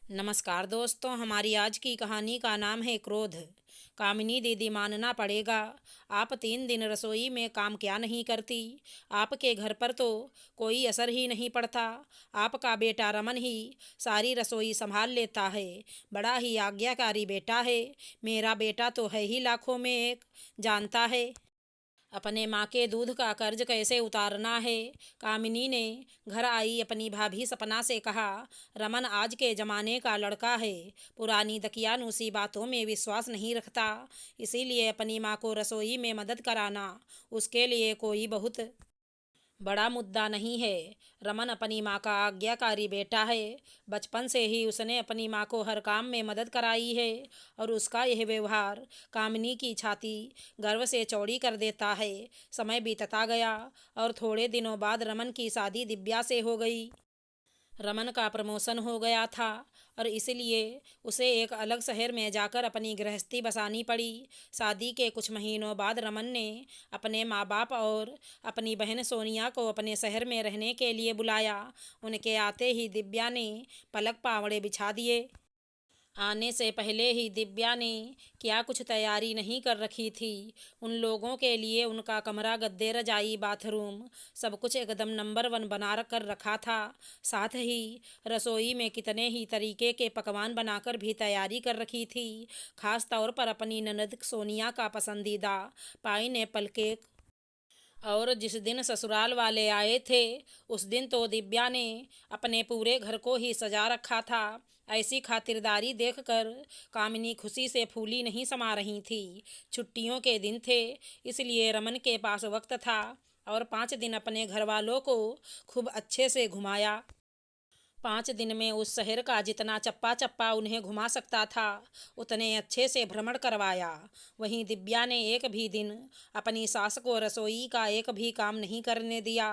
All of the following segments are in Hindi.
नमस्कार दोस्तों, हमारी आज की कहानी का नाम है क्रोध। कामिनी दीदी, मानना पड़ेगा, आप 3 दिन रसोई में काम क्या नहीं करती। आपके घर पर तो कोई असर ही नहीं पड़ता। आपका बेटा रमन ही सारी रसोई संभाल लेता है। बड़ा ही आज्ञाकारी बेटा है। मेरा बेटा तो है ही लाखों में एक, जानता है अपने माँ के दूध का कर्ज कैसे उतारना है। कामिनी ने घर आई अपनी भाभी सपना से कहा, रमन आज के ज़माने का लड़का है, पुरानी दकियानूसी बातों में विश्वास नहीं रखता, इसीलिए अपनी माँ को रसोई में मदद कराना उसके लिए कोई बहुत बड़ा मुद्दा नहीं है। रमन अपनी माँ का आज्ञाकारी बेटा है। बचपन से ही उसने अपनी माँ को हर काम में मदद कराई है और उसका यह व्यवहार कामिनी की छाती गर्व से चौड़ी कर देता है। समय बीतता गया और थोड़े दिनों बाद रमन की शादी दिव्या से हो गई। रमन का प्रमोशन हो गया था और इसलिए उसे एक अलग शहर में जाकर अपनी गृहस्थी बसानी पड़ी। शादी के कुछ महीनों बाद रमन ने अपने माँ बाप और अपनी बहन सोनिया को अपने शहर में रहने के लिए बुलाया। उनके आते ही दिव्या ने पलक पावड़े बिछा दिए। आने से पहले ही दिव्या ने क्या कुछ तैयारी नहीं कर रखी थी। उन लोगों के लिए उनका कमरा, गद्दे, रजाई, बाथरूम सब कुछ एकदम नंबर 1 बना कर रखा था। साथ ही रसोई में कितने ही तरीके के पकवान बनाकर भी तैयारी कर रखी थी। खास तौर पर अपनी ननद सोनिया का पसंदीदा पाइनएप्पल केक। और जिस दिन ससुराल वाले आए थे उस दिन तो दिव्या ने अपने पूरे घर को ही सजा रखा था। ऐसी खातिरदारी देखकर कामिनी खुशी से फूली नहीं समा रही थी। छुट्टियों के दिन थे, इसलिए रमन के पास वक्त था और 5 दिन अपने घर वालों को खूब अच्छे से घुमाया। 5 दिन में उस शहर का जितना चप्पा चप्पा उन्हें घुमा सकता था उतने अच्छे से भ्रमण करवाया। वहीं दिव्या ने एक भी दिन अपनी सास को रसोई का एक भी काम नहीं करने दिया।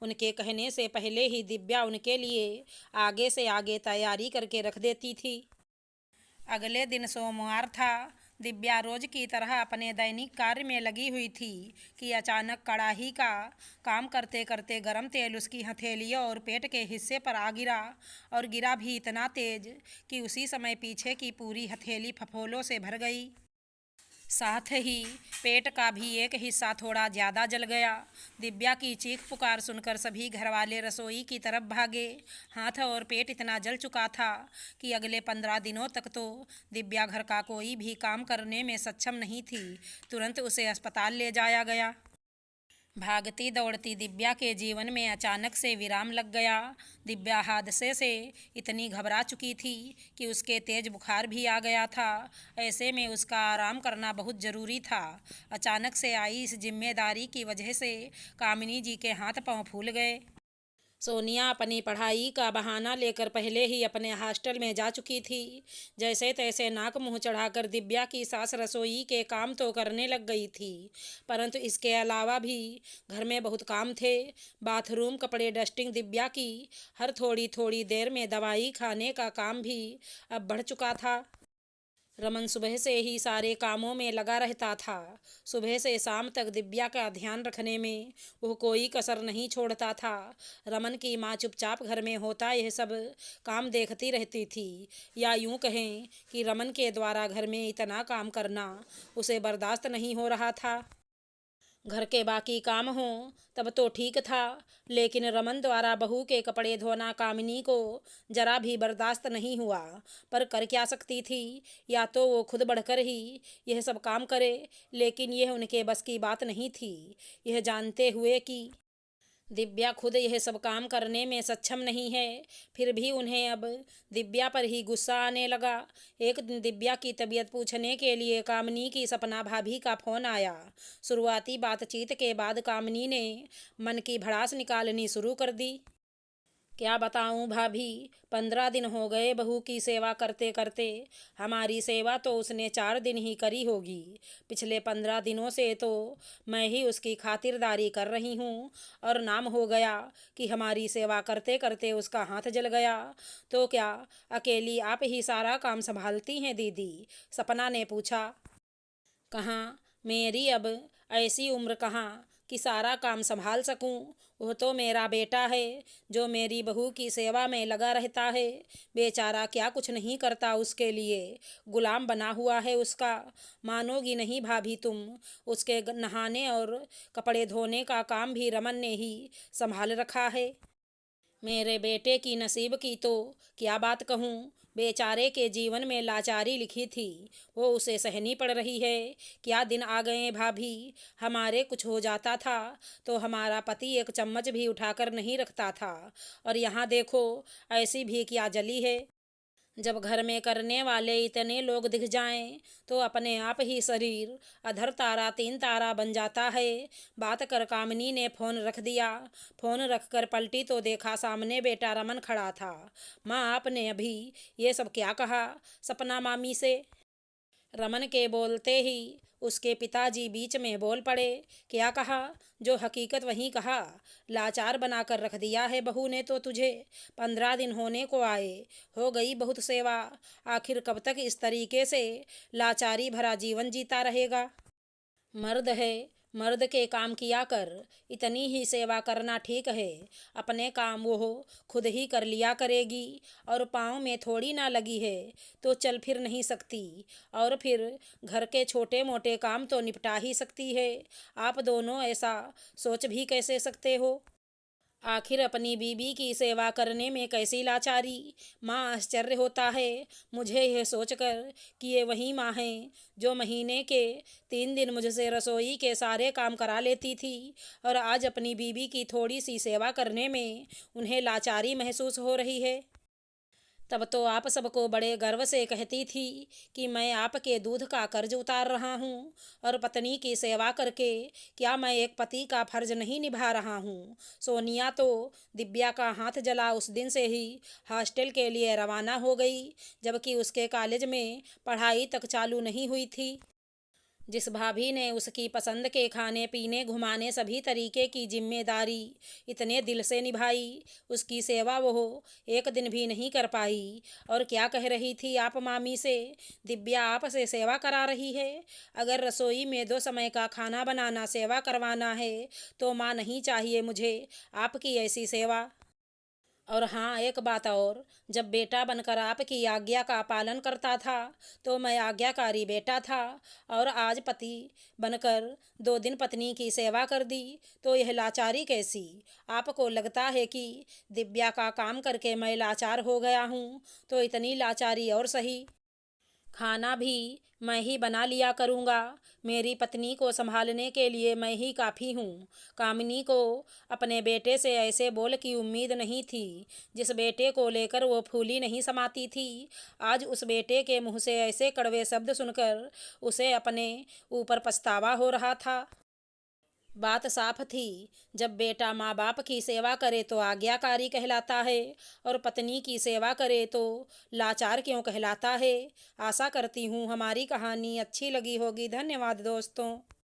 उनके कहने से पहले ही दिव्या उनके लिए आगे से आगे तैयारी करके रख देती थी। अगले दिन सोमवार था। दिव्या रोज की तरह अपने दैनिक कार्य में लगी हुई थी कि अचानक कड़ाही का काम करते करते गर्म तेल उसकी हथेलियों और पेट के हिस्से पर आ गिरा, और गिरा भी इतना तेज कि उसी समय पीछे की पूरी हथेली फफोलों से भर गई। साथ ही पेट का भी एक हिस्सा थोड़ा ज़्यादा जल गया। दिव्या की चीख पुकार सुनकर सभी घरवाले रसोई की तरफ भागे। हाथ और पेट इतना जल चुका था कि अगले 15 दिनों तक तो दिव्या घर का कोई भी काम करने में सक्षम नहीं थी। तुरंत उसे अस्पताल ले जाया गया। भागती दौड़ती दिव्या के जीवन में अचानक से विराम लग गया। दिव्या हादसे से इतनी घबरा चुकी थी कि उसके तेज बुखार भी आ गया था। ऐसे में उसका आराम करना बहुत ज़रूरी था। अचानक से आई इस जिम्मेदारी की वजह से कामिनी जी के हाथ पांव फूल गए। सोनिया अपनी पढ़ाई का बहाना लेकर पहले ही अपने हॉस्टल में जा चुकी थी। जैसे तैसे नाक मुंह चढ़ाकर दिव्या की सास रसोई के काम तो करने लग गई थी, परंतु इसके अलावा भी घर में बहुत काम थे। बाथरूम, कपड़े, डस्टिंग, दिव्या की हर थोड़ी थोड़ी देर में दवाई खाने का काम भी अब बढ़ चुका था। रमन सुबह से ही सारे कामों में लगा रहता था। सुबह से शाम तक दिव्या का ध्यान रखने में वो कोई कसर नहीं छोड़ता था। रमन की माँ चुपचाप घर में होता यह सब काम देखती रहती थी, या यूं कहें कि रमन के द्वारा घर में इतना काम करना उसे बर्दाश्त नहीं हो रहा था। घर के बाकी काम हों तब तो ठीक था, लेकिन रमन द्वारा बहू के कपड़े धोना कामिनी को जरा भी बर्दाश्त नहीं हुआ। पर कर क्या सकती थी, या तो वो खुद बढ़कर ही यह सब काम करे, लेकिन यह उनके बस की बात नहीं थी। यह जानते हुए कि दिव्या खुद यह सब काम करने में सक्षम नहीं है, फिर भी उन्हें अब दिव्या पर ही गुस्सा आने लगा। एक दिन दिव्या की तबीयत पूछने के लिए कामिनी की सपना भाभी का फ़ोन आया। शुरुआती बातचीत के बाद कामिनी ने मन की भड़ास निकालनी शुरू कर दी। क्या बताऊं भाभी, 15 दिन हो गए बहू की सेवा करते करते। हमारी सेवा तो उसने 4 दिन ही करी होगी। पिछले 15 दिनों से तो मैं ही उसकी खातिरदारी कर रही हूँ, और नाम हो गया कि हमारी सेवा करते करते उसका हाथ जल गया। तो क्या अकेली आप ही सारा काम संभालती हैं दीदी? सपना ने पूछा। कहाँ, मेरी अब ऐसी उम्र कहाँ कि सारा काम संभाल सकूं। वह तो मेरा बेटा है जो मेरी बहू की सेवा में लगा रहता है। बेचारा क्या कुछ नहीं करता उसके लिए, गुलाम बना हुआ है उसका। मानोगी नहीं भाभी तुम, उसके नहाने और कपड़े धोने का काम भी रमन ने ही संभाल रखा है। मेरे बेटे की नसीब की तो क्या बात कहूँ। बेचारे के जीवन में लाचारी लिखी थी, वो उसे सहनी पड़ रही है। क्या दिन आ गए भाभी, हमारे कुछ हो जाता था तो हमारा पति एक चम्मच भी उठाकर नहीं रखता था, और यहाँ देखो ऐसी भी क्या जली है। जब घर में करने वाले इतने लोग दिख जाएं तो अपने आप ही शरीर अधर तारा तीन तारा बन जाता है। बात कर कामिनी ने फ़ोन रख दिया। फ़ोन रखकर पलटी तो देखा सामने बेटा रमन खड़ा था। माँ, आपने अभी ये सब क्या कहा सपना मामी से? रमन के बोलते ही उसके पिताजी बीच में बोल पड़े। क्या कहा? जो हकीकत वहीं कहा। लाचार बनाकर रख दिया है बहू ने तो तुझे। 15 दिन होने को आए, हो गई बहुत सेवा। आखिर कब तक इस तरीके से लाचारी भरा जीवन जीता रहेगा? मर्द है, मर्द के काम किया कर। इतनी ही सेवा करना ठीक है। अपने काम वो खुद ही कर लिया करेगी, और पाँव में थोड़ी ना लगी है तो चल फिर नहीं सकती, और फिर घर के छोटे मोटे काम तो निपटा ही सकती है। आप दोनों ऐसा सोच भी कैसे सकते हो? आखिर अपनी बीबी की सेवा करने में कैसी लाचारी। माँ, आश्चर्य होता है मुझे यह सोचकर कि ये वही माँ हैं जो महीने के 3 दिन मुझसे रसोई के सारे काम करा लेती थी, और आज अपनी बीबी की थोड़ी सी सेवा करने में उन्हें लाचारी महसूस हो रही है। तब तो आप सबको बड़े गर्व से कहती थी कि मैं आपके दूध का कर्ज उतार रहा हूँ, और पत्नी की सेवा करके क्या मैं एक पति का फर्ज नहीं निभा रहा हूँ। सोनिया तो दिव्या का हाथ जला उस दिन से ही हॉस्टल के लिए रवाना हो गई, जबकि उसके कॉलेज में पढ़ाई तक चालू नहीं हुई थी। जिस भाभी ने उसकी पसंद के खाने पीने घुमाने सभी तरीके की जिम्मेदारी इतने दिल से निभाई, उसकी सेवा वो एक दिन भी नहीं कर पाई। और क्या कह रही थी आप मामी से? दिव्या आपसे सेवा करा रही है? अगर रसोई में 2 समय का खाना बनाना सेवा करवाना है तो माँ, नहीं चाहिए मुझे आपकी ऐसी सेवा। और हाँ, एक बात और, जब बेटा बनकर आपकी आज्ञा का पालन करता था तो मैं आज्ञाकारी बेटा था, और आज पति बनकर 2 दिन पत्नी की सेवा कर दी तो यह लाचारी कैसी? आपको लगता है कि दिव्या का काम करके मैं लाचार हो गया हूँ तो इतनी लाचारी और सही। खाना भी मैं ही बना लिया करूँगा। मेरी पत्नी को संभालने के लिए मैं ही काफ़ी हूँ। कामिनी को अपने बेटे से ऐसे बोल की उम्मीद नहीं थी। जिस बेटे को लेकर वो फूली नहीं समाती थी, आज उस बेटे के मुँह से ऐसे कड़वे शब्द सुनकर उसे अपने ऊपर पछतावा हो रहा था। बात साफ थी, जब बेटा माँ बाप की सेवा करे तो आज्ञाकारी कहलाता है, और पत्नी की सेवा करे तो लाचार क्यों कहलाता है। आशा करती हूँ हमारी कहानी अच्छी लगी होगी। धन्यवाद दोस्तों।